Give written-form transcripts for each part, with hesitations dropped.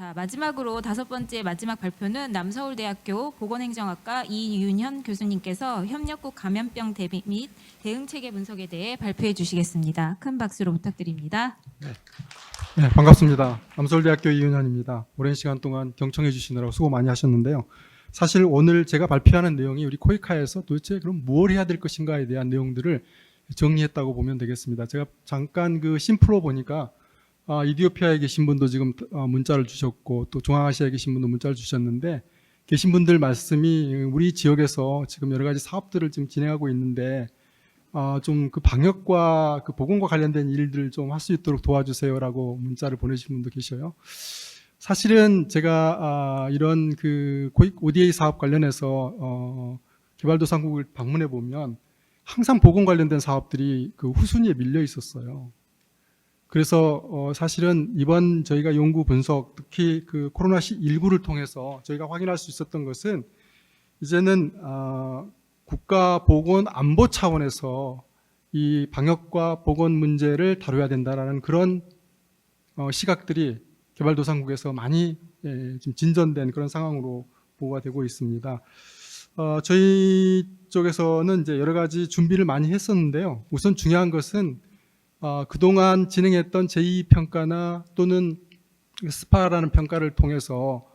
자, 마지막으로 다섯 번째 마지막 발표는 남서울대학교 보건행정학과 이윤현 교수님께서 협력국 감염병 대비 및 대응 체계 분석에 대해 발표해 주시겠습니다. 큰 박수로 부탁드립니다. 네, 반갑습니다. 남서울대학교 이윤현입니다. 오랜 시간 동안 경청해 주시느라고 수고 많이 하셨는데요. 사실 오늘 제가 발표하는 내용이 우리 코이카에서 도대체 그럼 뭘 해야 될 것인가에 대한 내용들을 정리했다고 보면 되겠습니다. 제가 잠깐 그 심플로 보니까 이디오피아에 계신 분도 지금 문자를 주셨고 또 중앙아시아에 계신 분도 문자를 주셨는데 계신 분들 말씀이 우리 지역에서 지금 여러 가지 사업들을 지금 진행하고 있는데 좀 그 방역과 그 보건과 관련된 일들을 좀 할 수 있도록 도와주세요라고 문자를 보내신 분도 계셔요. 사실은 제가 이런 그 ODA 사업 관련해서 개발도상국을 방문해 보면 항상 보건 관련된 사업들이 그 후순위에 밀려 있었어요. 그래서 사실은 이번 저희가 연구 분석, 특히 그 코로나19를 통해서 저희가 확인할 수 있었던 것은 이제는 국가보건 안보 차원에서 이 방역과 보건 문제를 다뤄야 된다라는 그런 시각들이 개발도상국에서 많이 지금 진전된 그런 상황으로 보고가 되고 있습니다. 저희 쪽에서는 이제 여러 가지 준비를 많이 했었는데요. 우선 중요한 것은 그동안 진행했던 제2평가나 또는 스파라는 평가를 통해서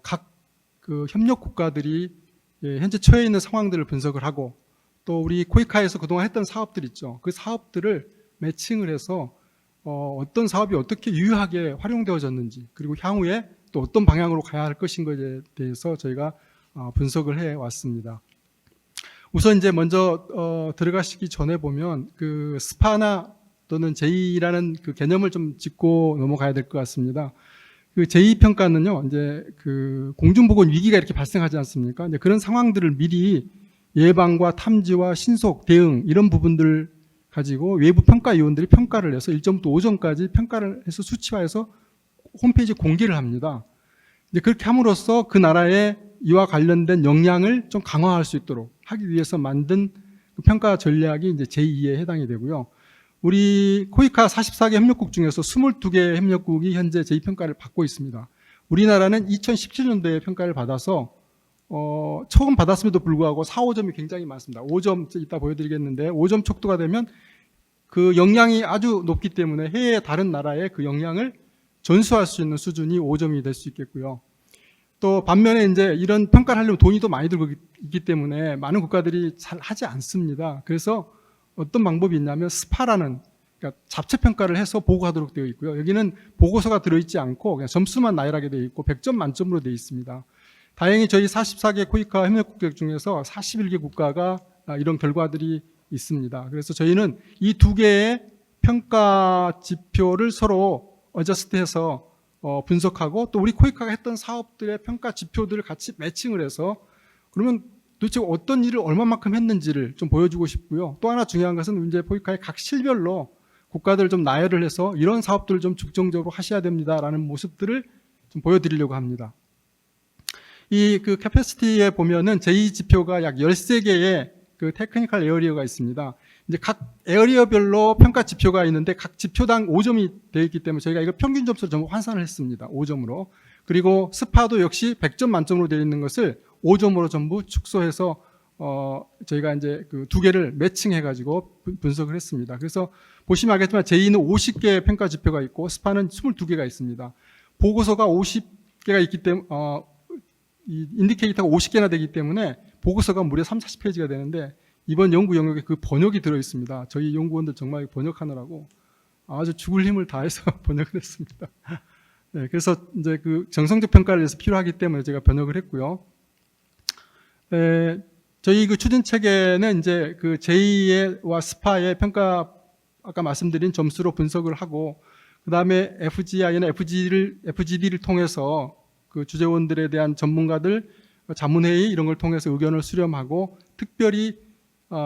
각 그 협력 국가들이 현재 처해 있는 상황들을 분석을 하고 또 우리 코이카에서 그동안 했던 사업들 있죠. 그 사업들을 매칭을 해서 어떤 사업이 어떻게 유효하게 활용되어졌는지 그리고 향후에 또 어떤 방향으로 가야 할 것인가에 대해서 저희가 분석을 해 왔습니다. 우선 이제 먼저 들어가시기 전에 보면 그 스파나 또는 제2라는 그 개념을 좀 짚고 넘어가야 될 것 같습니다. 그 제2평가는요, 이제 그 공중보건 위기가 이렇게 발생하지 않습니까? 이제 그런 상황들을 미리 예방과 탐지와 신속 대응 이런 부분들 가지고 외부 평가위원들이 평가를 해서 1점부터 5점까지 평가를 해서 수치화해서 홈페이지에 공개를 합니다. 이제 그렇게 함으로써 그 나라의 이와 관련된 역량을 좀 강화할 수 있도록 하기 위해서 만든 그 평가 전략이 이제 제2에 해당이 되고요. 우리 코이카 44개 협력국 중에서 22개 협력국이 현재 제2평가를 받고 있습니다. 우리나라는 2017년도에 평가를 받아서 처음 받았음에도 불구하고 4, 5점이 굉장히 많습니다. 5점 이따 보여드리겠는데 5점 척도가 되면 그 역량이 아주 높기 때문에 해외 다른 나라의 그 역량을 전수할 수 있는 수준이 5점이 될 수 있겠고요. 또 반면에 이제 이런 평가를 하려면 돈이 더 많이 들고 있기 때문에 많은 국가들이 잘 하지 않습니다. 그래서 어떤 방법이 있냐면 스파라는 그러니까 잡채 평가를 해서 보고하도록 되어 있고요. 여기는 보고서가 들어있지 않고 그냥 점수만 나열하게 되어 있고 100점 만점으로 되어 있습니다. 다행히 저희 44개 코이카 협력국 중에서 41개 국가가 이런 결과들이 있습니다. 그래서 저희는 이 두 개의 평가 지표를 서로 어저스트해서 분석하고 또 우리 코이카가 했던 사업들의 평가 지표들을 같이 매칭을 해서 그러면 도대체 어떤 일을 얼마만큼 했는지를 좀 보여주고 싶고요. 또 하나 중요한 것은 이제 코이카의 각 실별로 국가들을 좀 나열을 해서 이런 사업들을 좀 중점적으로 하셔야 됩니다라는 모습들을 좀 보여드리려고 합니다. 이 그 캐패시티에 보면은 제2 지표가 약 13개의 그 테크니컬 에어리어가 있습니다. 이제 각 에어리어별로 평가 지표가 있는데 각 지표당 5점이 되어 있기 때문에 저희가 이거 평균 점수를 전부 환산을 했습니다. 5점으로. 그리고 스파도 역시 100점 만점으로 되어 있는 것을 5점으로 전부 축소해서 저희가 이제 그 두 개를 매칭해 가지고 분석을 했습니다. 그래서 보시면 알겠지만 제2는 50개의 평가 지표가 있고 스파는 22개가 있습니다. 보고서가 50개가 있기 때문에 이 인디케이터가 50개나 되기 때문에 보고서가 무려 30-40페이지가 되는데 이번 연구 영역에 그 번역이 들어 있습니다. 저희 연구원들 정말 번역하느라고 아주 죽을 힘을 다해서 번역을 했습니다. 네, 그래서 이제 그 정성적 평가를 위해서 필요하기 때문에 제가 번역을 했고요. 저희 그 추진 체계는 이제 그 제2와 스파의 평가 아까 말씀드린 점수로 분석을 하고 그 다음에 FGI나 FGD를 통해서 그 주재원들에 대한 전문가들 자문회의 이런 걸 통해서 의견을 수렴하고 특별히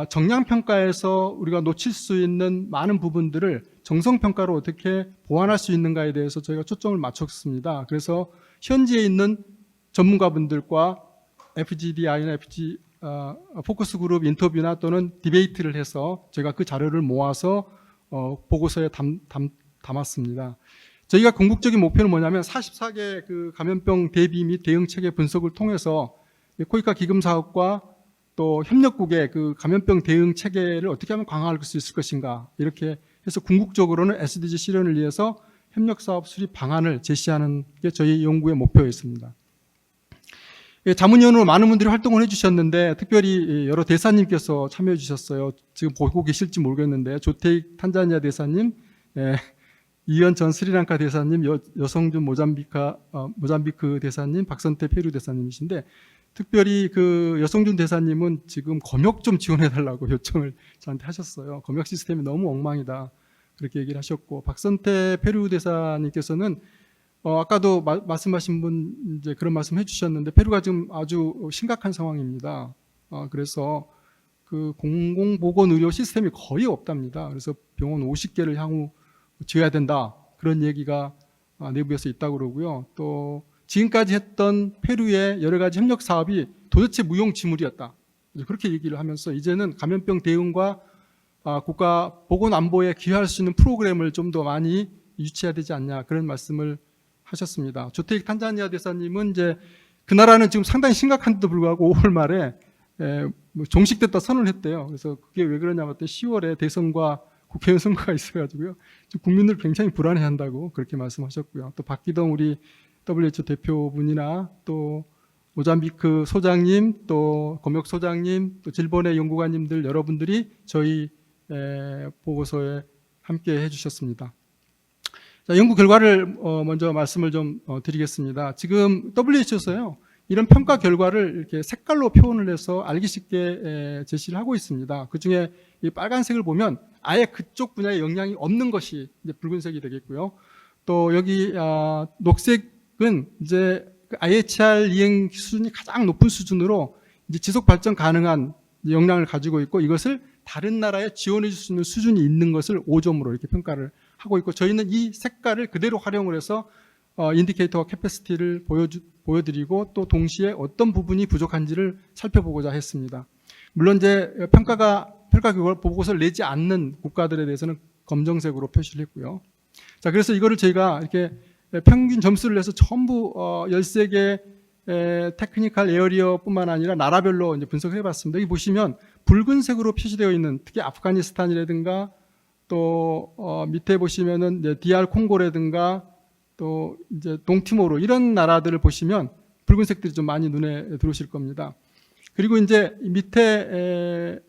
정량평가에서 우리가 놓칠 수 있는 많은 부분들을 정성평가로 어떻게 보완할 수 있는가에 대해서 저희가 초점을 맞췄습니다. 그래서 현지에 있는 전문가분들과 FGDI나 포커스 그룹 인터뷰나 또는 디베이트를 해서 제가 그 자료를 모아서 보고서에 담았습니다. 저희가 궁극적인 목표는 뭐냐면 44개 그 감염병 대비 및 대응 체계 분석을 통해서 코이카 기금 사업과 또 협력국의 그 감염병 대응 체계를 어떻게 하면 강화할 수 있을 것인가, 이렇게 해서 궁극적으로는 SDG 실현을 위해서 협력 사업 수립 방안을 제시하는 게 저희 연구의 목표였습니다. 자문위원으로 많은 분들이 활동을 해주셨는데 특별히 여러 대사님께서 참여해 주셨어요. 지금 보고 계실지 모르겠는데 조테익 탄자니아 대사님, 이현 전 스리랑카 대사님, 여성준 모잠비크 대사님, 박선태 페루 대사님이신데 특별히 그 여성준 대사님은 지금 검역 좀 지원해달라고 요청을 저한테 하셨어요. 검역 시스템이 너무 엉망이다, 그렇게 얘기를 하셨고, 박선태 페루 대사님께서는 아까도 말씀하신 분 이제 그런 말씀 해주셨는데 페루가 지금 아주 심각한 상황입니다. 그래서 그 공공보건 의료 시스템이 거의 없답니다. 그래서 병원 50개를 향후 지어야 된다, 그런 얘기가 내부에서 있다고 그러고요. 또 지금까지 했던 페루의 여러 가지 협력 사업이 도대체 무용지물이었다, 그렇게 얘기를 하면서 이제는 감염병 대응과 국가 보건 안보에 기여할 수 있는 프로그램을 좀 더 많이 유치해야 되지 않냐, 그런 말씀을 하셨습니다. 조테익 탄자니아 대사님은 이제 그 나라는 지금 상당히 심각한데도 불구하고 5월 말에 종식됐다 선언을 했대요. 그래서 그게 왜 그러냐면 10월에 대선과 국회의원 선거가 있어가지고요, 국민들 굉장히 불안해한다고 그렇게 말씀하셨고요. 또 박기동 우리 WHO 대표분이나 또 모잠비크 소장님, 또 검역 소장님, 또 질본의 연구관님들 여러분들이 저희 보고서에 함께 해주셨습니다. 자, 연구 결과를 먼저 말씀을 좀 드리겠습니다. 지금 WHO에서요, 이런 평가 결과를 이렇게 색깔로 표현을 해서 알기 쉽게 제시를 하고 있습니다. 그 중에 이 빨간색을 보면 아예 그쪽 분야에 영향이 없는 것이 이제 붉은색이 되겠고요. 또 여기 녹색은 이제 IHR 이행 수준이 가장 높은 수준으로 이제 지속 발전 가능한 역량을 가지고 있고, 이것을 다른 나라에 지원해 줄 수 있는 수준이 있는 것을 5점으로 이렇게 평가를 하고 있고, 저희는 이 색깔을 그대로 활용을 해서 인디케이터와 캐패시티를 보여드리고 또 동시에 어떤 부분이 부족한지를 살펴보고자 했습니다. 물론 이제 평가 결과 보고서를 내지 않는 국가들에 대해서는 검정색으로 표시를 했고요. 자, 그래서 이거를 저희가 이렇게 평균 점수를 내서 전부 13개 테크니컬 에어리어뿐만 아니라 나라별로 이제 분석을 해봤습니다. 여기 보시면 붉은색으로 표시되어 있는 특히 아프가니스탄이라든가 또 밑에 보시면은 이제 DR 콩고라든가 또 이제 동티모르, 이런 나라들을 보시면 붉은색들이 좀 많이 눈에 들어오실 겁니다. 그리고 이제 밑에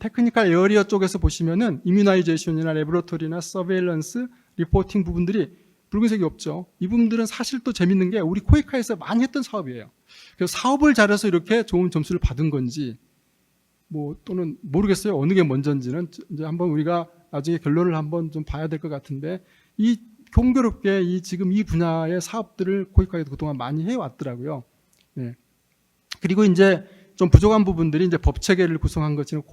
테크니컬 에어리어 쪽에서 보시면은 이뮤나이제이션이나 레보레토리나 서베일런스, 리포팅 부분들이 붉은색이 없죠. 이 부분들은 사실 또 재밌는 게 우리 코이카에서 많이 했던 사업이에요. 그래서 사업을 잘해서 이렇게 좋은 점수를 받은 건지 또는 모르겠어요. 어느 게 먼저인지는 이제 한번 우리가 나중에 결론을 한번 좀 봐야 될 것 같은데, 이 공교롭게 지금 이 분야의 사업들을 코이카에도 그동안 많이 해왔더라고요. 네. 그리고 이제 좀 부족한 부분들이 이제 법 체계를 구성한 것처럼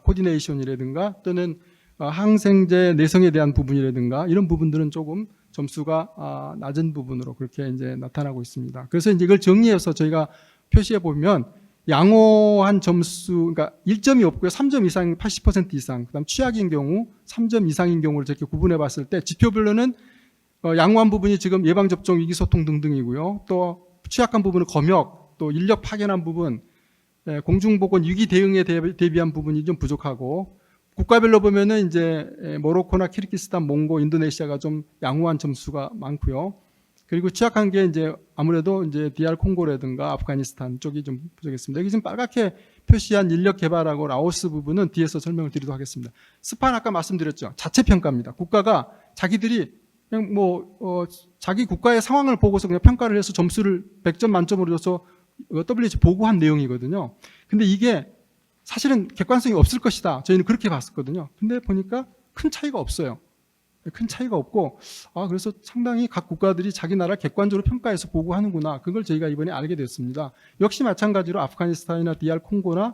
코디네이션이라든가 또는 항생제 내성에 대한 부분이라든가 이런 부분들은 조금 점수가 낮은 부분으로 그렇게 이제 나타나고 있습니다. 그래서 이제 이걸 정리해서 저희가 표시해 보면 양호한 점수, 그러니까 1점이 없고요, 3점 이상, 80% 이상, 그다음 취약인 경우 3점 이상인 경우를 이렇게 구분해 봤을 때 지표별로는 양호한 부분이 지금 예방접종, 위기소통 등등이고요. 또 취약한 부분은 검역, 또 인력 파견한 부분, 공중보건 위기 대응에 대비한 부분이 좀 부족하고, 국가별로 보면은 이제 모로코나 키르기스탄, 몽고, 인도네시아가 좀 양호한 점수가 많고요. 그리고 취약한 게 이제 아무래도 이제 DR 콩고라든가 아프가니스탄 쪽이 좀 부족했습니다. 여기 지금 빨갛게 표시한 인력 개발하고 라오스 부분은 뒤에서 설명을 드리도록 하겠습니다. 스판 아까 말씀드렸죠. 자체 평가입니다. 국가가 자기들이 그냥 자기 국가의 상황을 보고서 그냥 평가를 해서 점수를 100점 만점으로 줘서 WHO 보고한 내용이거든요. 근데 이게 사실은 객관성이 없을 것이다, 저희는 그렇게 봤었거든요. 근데 보니까 큰 차이가 없어요. 큰 차이가 없고, 그래서 상당히 각 국가들이 자기 나라 객관적으로 평가해서 보고하는구나, 그걸 저희가 이번에 알게 됐습니다. 역시 마찬가지로 아프가니스탄이나 DR 콩고나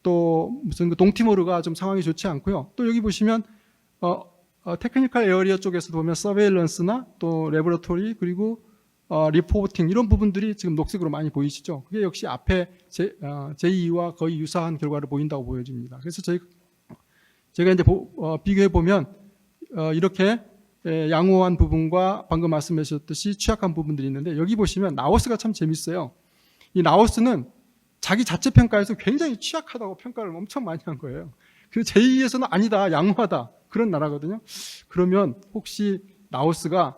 또 무슨 동티모르가 좀 상황이 좋지 않고요. 또 여기 보시면 테크니컬 에어리어 쪽에서 보면 서베일런스나 또 레보레토리, 그리고 리포팅, 이런 부분들이 지금 녹색으로 많이 보이시죠. 그게 역시 앞에 제2와 거의 유사한 결과를 보인다고 보여집니다. 그래서 제가 이제 비교해 보면 이렇게 양호한 부분과 방금 말씀하셨듯이 취약한 부분들이 있는데, 여기 보시면 라오스가 참 재밌어요. 이 라오스는 자기 자체 평가에서 굉장히 취약하다고 평가를 엄청 많이 한 거예요. 그래서 제2에서는 아니다, 양호하다, 그런 나라거든요. 그러면 혹시 라오스가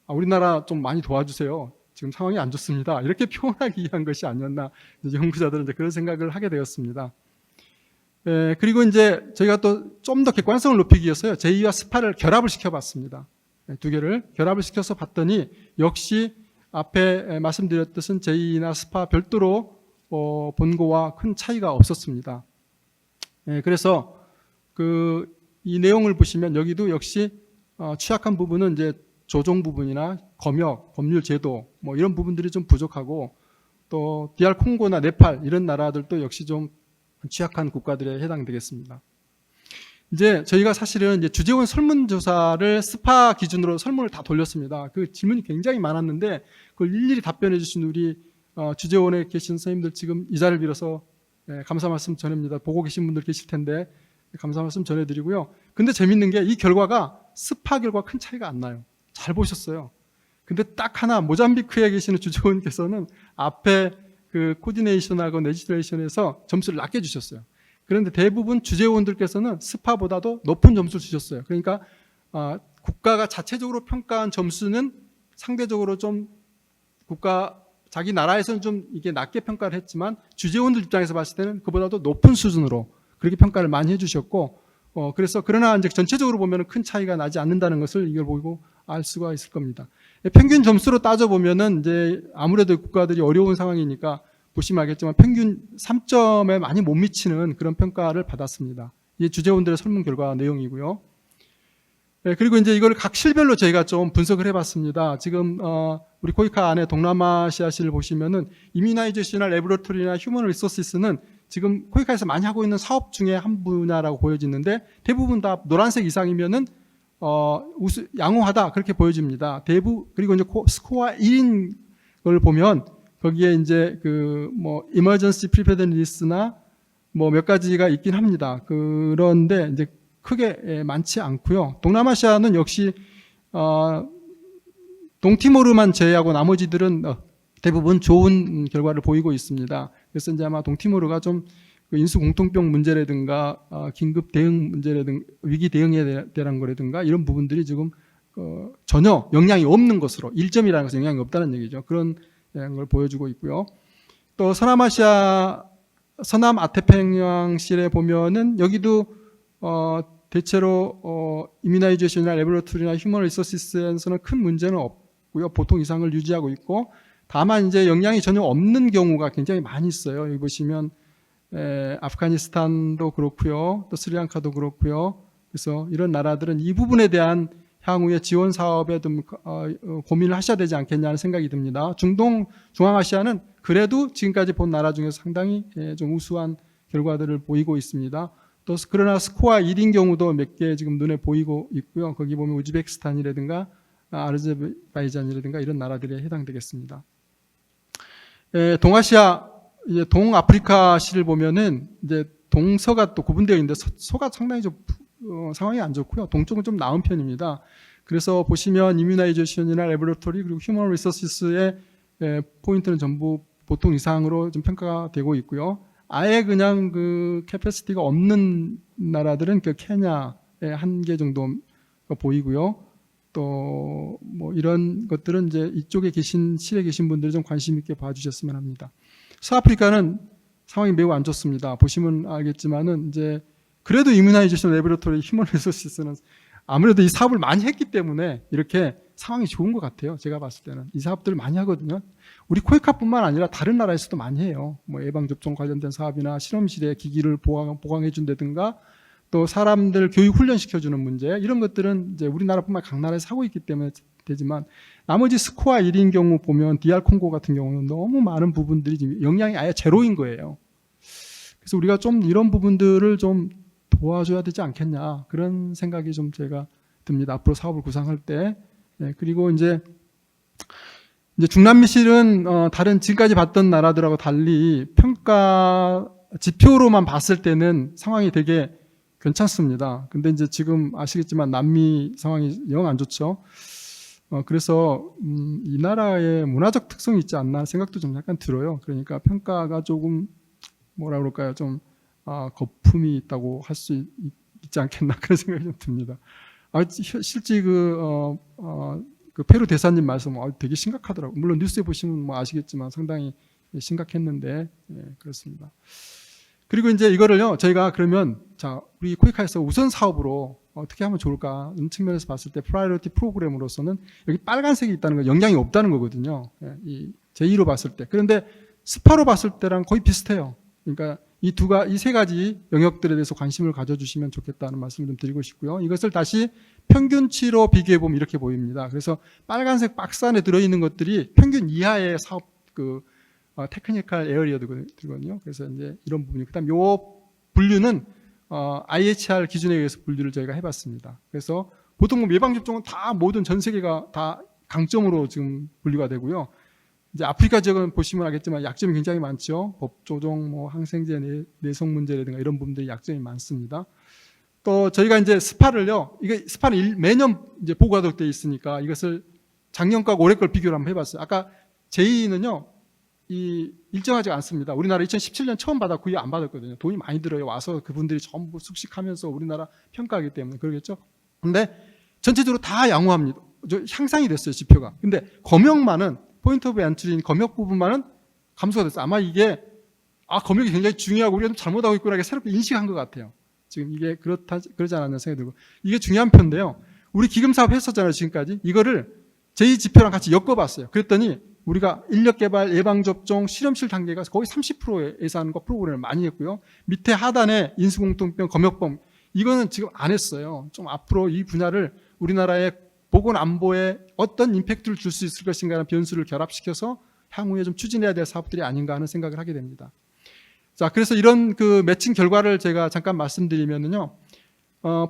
우리나라 좀 많이 도와주세요, 지금 상황이 안 좋습니다, 이렇게 표현하기 위한 것이 아니었나, 이제 연구자들은 이제 그런 생각을 하게 되었습니다. 그리고 이제 저희가 또 좀 더 객관성을 높이기 위해서요, 제2와 스파를 결합을 시켜봤습니다. 두 개를 결합을 시켜서 봤더니 역시 앞에 말씀드렸듯은 제2나 스파 별도로 본거와 큰 차이가 없었습니다. 그래서 이 내용을 보시면 여기도 역시 취약한 부분은 이제 조정 부분이나 검역, 법률 제도 뭐 이런 부분들이 좀 부족하고, 또 DR 콩고나 네팔 이런 나라들도 역시 좀 취약한 국가들에 해당되겠습니다. 이제 저희가 사실은 이제 주재원 설문조사를 스파 기준으로 설문을 다 돌렸습니다. 그 질문이 굉장히 많았는데 그걸 일일이 답변해 주신 우리 주재원에 계신 선생님들, 지금 이 자리를 빌어서 감사 말씀 전합니다. 보고 계신 분들 계실 텐데 감사 말씀 전해드리고요. 근데 재밌는 게 이 결과가 스파 결과 큰 차이가 안 나요. 잘 보셨어요. 근데 딱 하나, 모잠비크에 계시는 주재원께서는 앞에 그 코디네이션하고 레지스트레이션에서 점수를 낮게 주셨어요. 그런데 대부분 주재원들께서는 스파보다도 높은 점수를 주셨어요. 그러니까 국가가 자체적으로 평가한 점수는 상대적으로 좀 자기 나라에서는 좀 이게 낮게 평가를 했지만 주재원들 입장에서 봤을 때는 그보다도 높은 수준으로 그렇게 평가를 많이 해주셨고, 그래서 그러나 이제 전체적으로 보면 큰 차이가 나지 않는다는 것을 이걸 보고 알 수가 있을 겁니다. 평균 점수로 따져 보면은 이제 아무래도 국가들이 어려운 상황이니까 보시면 알겠지만 평균 3점에 많이 못 미치는 그런 평가를 받았습니다. 이게 주재원들의 설문 결과 내용이고요. 그리고 이제 이걸 각 실별로 저희가 좀 분석을 해봤습니다. 지금 우리 코이카 안에 동남아시아시를 보시면은 이뮤나이제이션이나 레보레토리나 휴먼 리소시스는 지금 코이카에서 많이 하고 있는 사업 중에 한 분야라고 보여지는데, 대부분 다 노란색 이상이면은 양호하다, 그렇게 보여집니다. 그리고 이제 스코어 1인 걸 보면 거기에 이제 emergency preparedness나 뭐 몇 가지가 있긴 합니다. 그런데 이제 크게 많지 않고요. 동남아시아는 역시 동티모르만 제외하고 나머지들은 대부분 좋은 결과를 보이고 있습니다. 그래서 이제 아마 동티모르가 좀 인수 공통병 문제라든가 긴급 대응 문제라든가 위기 대응에 대한 거라든가 이런 부분들이 지금 전혀 영향이 없는 것으로, 1점이라는 것은 영향이 없다는 얘기죠. 그런 걸 보여주고 있고요. 또 서남 아태평양실에 보면은 여기도 대체로 이뮤나이제이션이나 레보레토리나 휴먼 리소시스에서는 큰 문제는 없고요. 보통 이상을 유지하고 있고, 다만 이제 영향이 전혀 없는 경우가 굉장히 많이 있어요. 여기 보시면 아프가니스탄도 그렇고요, 또 스리랑카도 그렇고요. 그래서 이런 나라들은 이 부분에 대한 향후의 지원 사업에 좀 고민을 하셔야 되지 않겠냐는 생각이 듭니다. 중앙아시아는 그래도 지금까지 본 나라 중에서 상당히 좀 우수한 결과들을 보이고 있습니다. 또 그러나 스코어 1인 경우도 몇 개 지금 눈에 보이고 있고요. 거기 보면 우즈베키스탄이라든가 아르제바이잔이라든가 이런 나라들에 해당되겠습니다. 동아시아, 이제 동아프리카시를 보면은 이제 동서가 또 구분되어 있는데 서가 상당히 좀 상황이 안 좋고요. 동쪽은 좀 나은 편입니다. 그래서 보시면 이뮤나이제이션이나 레보레토리 그리고 휴먼 리소시스의 포인트는 전부 보통 이상으로 좀 평가가 되고 있고요. 아예 그냥 캐패시티가 없는 나라들은 케냐의 한 개 정도 보이고요. 또 뭐 이런 것들은 이제 이쪽에 실에 계신 분들이 좀 관심 있게 봐주셨으면 합니다. 서아프리카는 상황이 매우 안 좋습니다. 보시면 알겠지만은 이제 그래도 이뮤나이제이션 레보레토리 휴먼 리소시스는 아무래도 이 사업을 많이 했기 때문에 이렇게 상황이 좋은 것 같아요. 제가 봤을 때는 이 사업들을 많이 하거든요. 우리 코이카뿐만 아니라 다른 나라에서도 많이 해요. 뭐 예방접종 관련된 사업이나 실험실에 기기를 보강해 준다든가, 또 사람들 교육 훈련시켜주는 문제, 이런 것들은 이제 우리나라뿐만 아니라 각 나라에서 하고 있기 때문에 되지만, 나머지 스코어 1인 경우 보면 DR 콩고 같은 경우는 너무 많은 부분들이 지금 영향이 아예 제로인 거예요. 그래서 우리가 좀 이런 부분들을 좀 도와줘야 되지 않겠냐, 그런 생각이 좀 제가 듭니다. 앞으로 사업을 구상할 때. 그리고 이제 중남미실은 다른 지금까지 봤던 나라들하고 달리 평가 지표로만 봤을 때는 상황이 되게 괜찮습니다. 근데 이제 지금 아시겠지만 남미 상황이 영 안 좋죠. 그래서 이 나라의 문화적 특성이 있지 않나 생각도 좀 약간 들어요. 그러니까 평가가 조금 뭐라 그럴까요? 좀 거품이 있다고 할 수 있지 않겠나 그런 생각이 좀 듭니다. 실제 그 페루 대사님 말씀 되게 심각하더라고요. 물론 뉴스에 보시면 뭐 아시겠지만 상당히 심각했는데 그렇습니다. 그리고 이제 이거를요 저희가 그러면 자 우리 코이카에서 우선 사업으로 어떻게 하면 좋을까 이런 측면에서 봤을 때 프라이어리티 프로그램으로서는 여기 빨간색이 있다는 건 영향이 없다는 거거든요. 이 제2로 봤을 때. 그런데 스파로 봤을 때랑 거의 비슷해요. 그러니까 이 세 가지 영역들에 대해서 관심을 가져주시면 좋겠다는 말씀을 좀 드리고 싶고요. 이것을 다시 평균치로 비교해 보면 이렇게 보입니다. 그래서 빨간색 박스 안에 들어있는 것들이 평균 이하의 사업 테크니컬 에어리어들거든요. 그래서 이제 이런 부분이 그다음 요 분류는 IHR 기준에 의해서 분류를 저희가 해봤습니다. 그래서 보통 뭐 예방접종은 다 모든 전 세계가 다 강점으로 지금 분류가 되고요. 이제 아프리카 지역은 보시면 알겠지만 약점이 굉장히 많죠. 법조정, 뭐 항생제 내성 문제라든가 이런 부분들이 약점이 많습니다. 또 저희가 이제 스파를요, 이게 스파는 매년 이제 보고가 되어 있으니까 이것을 작년과 올해 걸 비교를 한번 해봤어요. 아까 제2는요, 일정하지 않습니다. 우리나라 2017년 처음 받았고 이게 안 받았거든요. 돈이 많이 들어요. 와서 그분들이 전부 숙식하면서 우리나라 평가하기 때문에 그러겠죠. 근데 전체적으로 다 양호합니다. 향상이 됐어요, 지표가. 근데 검역만은 포인트 오브 엔트리인 검역 부분만은 감소가 됐어요. 아마 이게 검역이 굉장히 중요하고 우리가 좀 잘못하고 있구나 새롭게 인식한 것 같아요. 지금 이게 그러지 않았나 생각이 들고 이게 중요한 표인데요. 우리 기금 사업 했었잖아요, 지금까지. 이거를 제2지표랑 같이 엮어봤어요. 그랬더니 우리가 인력개발, 예방접종, 실험실 단계가 거의 30%의 예산과 프로그램을 많이 했고요. 밑에 하단에 인수공통병, 검역범 이거는 지금 안 했어요. 좀 앞으로 이 분야를 우리나라의 보건안보에 어떤 임팩트를 줄 수 있을 것인가 하는 변수를 결합시켜서 향후에 좀 추진해야 될 사업들이 아닌가 하는 생각을 하게 됩니다. 자, 그래서 이런 그 매칭 결과를 제가 잠깐 말씀드리면은요,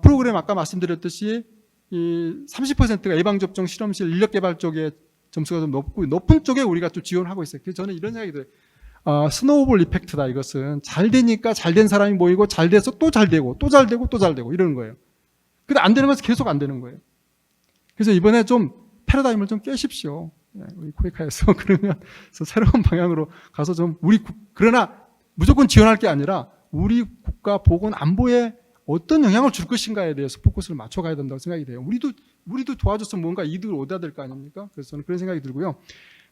프로그램 아까 말씀드렸듯이 이 30%가 예방접종, 실험실, 인력개발 쪽에 점수가 좀 높고 높은 쪽에 우리가 좀 지원하고 있어요. 그래서 저는 이런 생각이 들어요. 스노우볼 이펙트다. 이것은 잘 되니까 잘 된 사람이 모이고 잘 돼서 또 잘 되고 또 잘 되고 또 잘 되고 이러는 거예요. 근데 안 되는 것은 계속 안 되는 거예요. 그래서 이번에 좀 패러다임을 좀 깨십시오. 우리 코이카에서 그러면 새로운 방향으로 가서 좀 그러나 무조건 지원할 게 아니라 우리 국가 보건 안보에 어떤 영향을 줄 것인가에 대해서 포커스를 맞춰가야 된다고 생각이 돼요. 우리도 도와줘서 뭔가 이득을 얻어야 될 거 아닙니까? 그래서 저는 그런 생각이 들고요.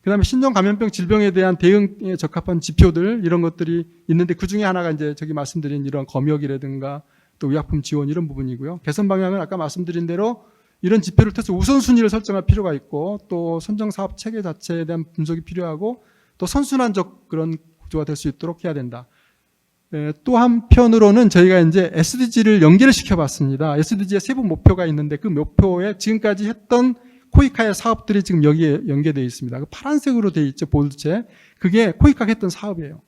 그 다음에 신종 감염병 질병에 대한 대응에 적합한 지표들 이런 것들이 있는데 그 중에 하나가 이제 저기 말씀드린 이런 검역이라든가 또 의약품 지원 이런 부분이고요. 개선 방향은 아까 말씀드린 대로 이런 지표를 통해서 우선순위를 설정할 필요가 있고 또 선정사업 체계 자체에 대한 분석이 필요하고 또 선순환적 그런 구조가 될 수 있도록 해야 된다. 또 한편으로는 저희가 이제 SDG를 연계를 시켜봤습니다. SDG의 세부 목표가 있는데 그 목표에 지금까지 했던 코이카의 사업들이 지금 여기에 연계되어 있습니다. 그 파란색으로 되어 있죠, 볼드체. 그게 코이카가 했던 사업이에요.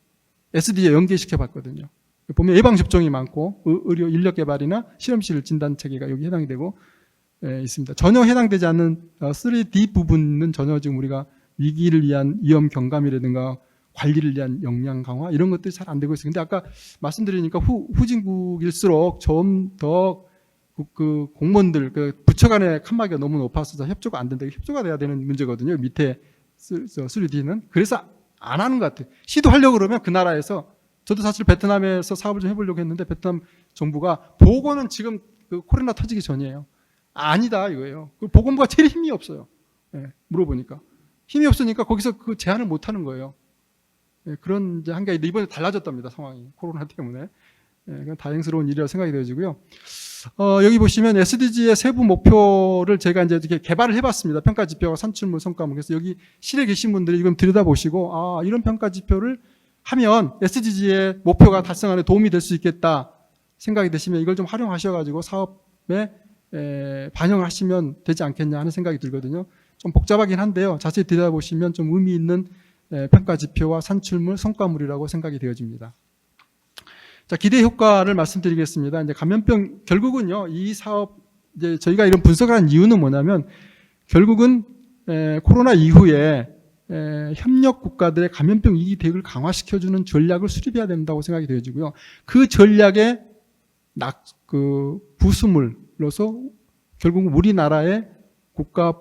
SDG에 연계시켜봤거든요. 보면 예방접종이 많고 의료 인력개발이나 실험실 진단체계가 여기 해당이 되고 있습니다. 전혀 해당되지 않는 3D 부분은 전혀 지금 우리가 위기를 위한 위험 경감이라든가 관리를 위한 역량 강화 이런 것들이 잘 안 되고 있어요. 근데 아까 말씀드리니까 후진국일수록 좀 더 그 공무원들 그 부처 간의 칸막이가 너무 높아서 협조가 안 된다. 협조가 돼야 되는 문제거든요. 밑에 3D는. 그래서 안 하는 것 같아요. 시도하려고 그러면 그 나라에서 저도 사실 베트남에서 사업을 좀 해보려고 했는데 베트남 정부가 보건은 지금 그 코로나 터지기 전이에요. 아니다 이거예요. 보건부가 제일 힘이 없어요. 물어보니까 힘이 없으니까 거기서 그 제한을 못 하는 거예요. 그런 이제 한계인데 이번에 달라졌답니다. 상황이 코로나 때문에. 그건 다행스러운 일이라고 생각이 되어지고요. 여기 보시면 SDG의 세부 목표를 제가 이제 이렇게 개발을 해봤습니다. 평가 지표와 산출물, 성과물. 그래서 여기 실에 계신 분들이 이건 들여다보시고 이런 평가 지표를 하면 SDG의 목표가 달성하는 데 도움이 될 수 있겠다 생각이 되시면 이걸 좀 활용하셔가지고 사업에 반영하시면 되지 않겠냐 하는 생각이 들거든요. 좀 복잡하긴 한데요. 자세히 들여다보시면 좀 의미 있는 평가 지표와 산출물, 성과물이라고 생각이 되어집니다. 자, 기대 효과를 말씀드리겠습니다. 이제 감염병 결국은요, 이 사업 이제 저희가 이런 분석을 한 이유는 뭐냐면 결국은 코로나 이후에 협력 국가들의 감염병 위기 대응을 강화시켜주는 전략을 수립해야 된다고 생각이 되어지고요. 그 전략에 부수물로서 결국 우리나라의 국가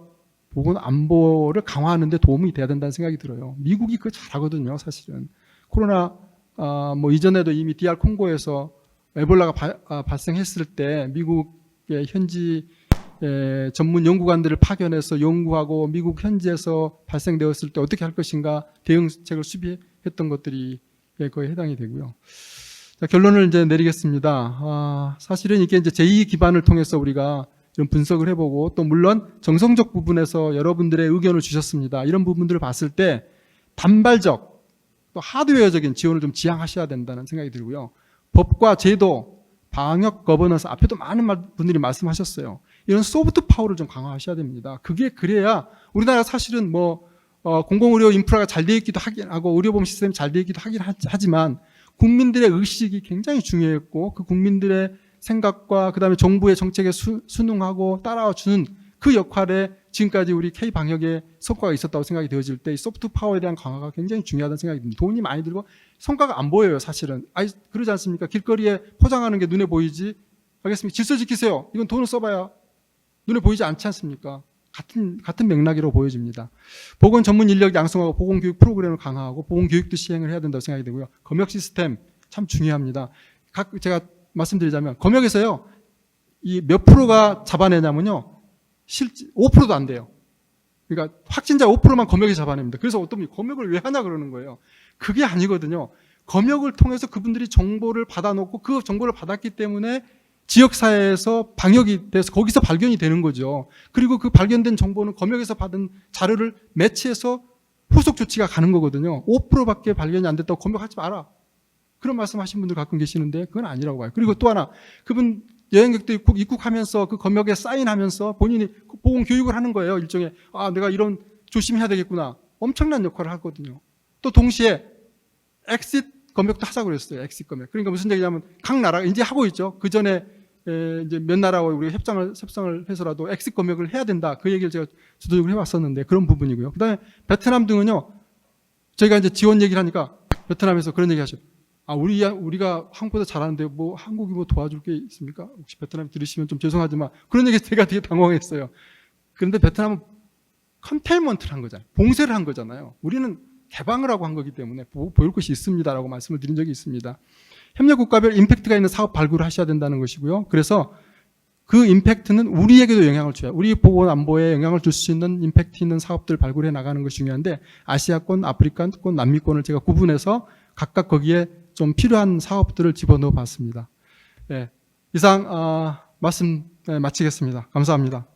보건 안보를 강화하는 데 도움이 돼야 된다는 생각이 들어요. 미국이 그거 잘하거든요, 사실은. 코로나 뭐 이전에도 이미 DR 콩고에서 에볼라가 발생했을 때 미국의 현지 전문 연구관들을 파견해서 연구하고 미국 현지에서 발생되었을 때 어떻게 할 것인가 대응책을 수립했던 것들이 거의 해당이 되고요. 자, 결론을 이제 내리겠습니다. 사실은 이게 이제 제2 기반을 통해서 우리가 좀 분석을 해보고 또 물론 정성적 부분에서 여러분들의 의견을 주셨습니다. 이런 부분들을 봤을 때 단발적 또 하드웨어적인 지원을 좀 지향하셔야 된다는 생각이 들고요. 법과 제도, 방역 거버넌스 앞에도 많은 분들이 말씀하셨어요. 이런 소프트 파워를 좀 강화하셔야 됩니다. 그게 그래야 우리나라 사실은 뭐 공공의료 인프라가 잘 되어 있기도 하고 의료보험 시스템이 잘 되어 있기도 하긴 하지만 국민들의 의식이 굉장히 중요했고 그 국민들의 생각과 그다음에 정부의 정책에 순응하고 따라주는 그 역할에 지금까지 우리 K방역의 성과가 있었다고 생각이 되어질 때 이 소프트 파워에 대한 강화가 굉장히 중요하다는 생각이 듭니다. 돈이 많이 들고 성과가 안 보여요, 사실은. 그러지 않습니까? 길거리에 포장하는 게 눈에 보이지. 알겠습니다. 질서 지키세요. 이건 돈을 써봐야 눈에 보이지 않지 않습니까? 같은 맥락으로 보여집니다. 보건 전문 인력 양성하고 보건교육 프로그램을 강화하고 보건교육도 시행을 해야 된다고 생각이 되고요. 검역 시스템 참 중요합니다. 제가 말씀드리자면 검역에서요, 이 몇 프로가 잡아내냐면요, 5%도 안 돼요. 그러니까 확진자 5%만 검역이 잡아냅니다. 그래서 어떤 분이 검역을 왜 하냐 그러는 거예요. 그게 아니거든요. 검역을 통해서 그분들이 정보를 받아놓고 그 정보를 받았기 때문에 지역사회에서 방역이 돼서 거기서 발견이 되는 거죠. 그리고 그 발견된 정보는 검역에서 받은 자료를 매치해서 후속 조치가 가는 거거든요. 5%밖에 발견이 안 됐다고 검역하지 마라. 그런 말씀하신 분들 가끔 계시는데 그건 아니라고 봐요. 그리고 또 하나, 그분 여행객도 입국하면서 그 검역에 사인하면서 본인이 보건 교육을 하는 거예요. 일종의 내가 이런 조심해야 되겠구나. 엄청난 역할을 하거든요. 또 동시에 엑싯 검역도 하자고 그랬어요. 엑싯 검역. 그러니까 무슨 얘기냐면 각 나라가 이제 하고 있죠. 그 전에 이제 몇 나라와 우리가 협상을 해서라도 엑싯 검역을 해야 된다. 그 얘기를 제가 주도적으로 해왔었는데 그런 부분이고요. 그다음에 베트남 등은요. 저희가 이제 지원 얘기를 하니까 베트남에서 그런 얘기 하죠. 우리가 한국보다 잘하는데 뭐 한국이 뭐 도와줄 게 있습니까? 혹시 베트남 들으시면 좀 죄송하지만 그런 얘기 제가 되게 당황했어요. 그런데 베트남은 컨테인먼트를 한 거잖아요. 봉쇄를 한 거잖아요. 우리는 개방을 하고 한 거기 때문에 보일 것이 있습니다라고 말씀을 드린 적이 있습니다. 협력국가별 임팩트가 있는 사업 발굴을 하셔야 된다는 것이고요. 그래서 그 임팩트는 우리에게도 영향을 줘요. 우리 보건 안보에 영향을 줄 수 있는 임팩트 있는 사업들 발굴해 나가는 것이 중요한데 아시아권, 아프리카권, 남미권을 제가 구분해서 각각 거기에 좀 필요한 사업들을 집어넣어 봤습니다. 네, 이상 말씀 마치겠습니다. 감사합니다.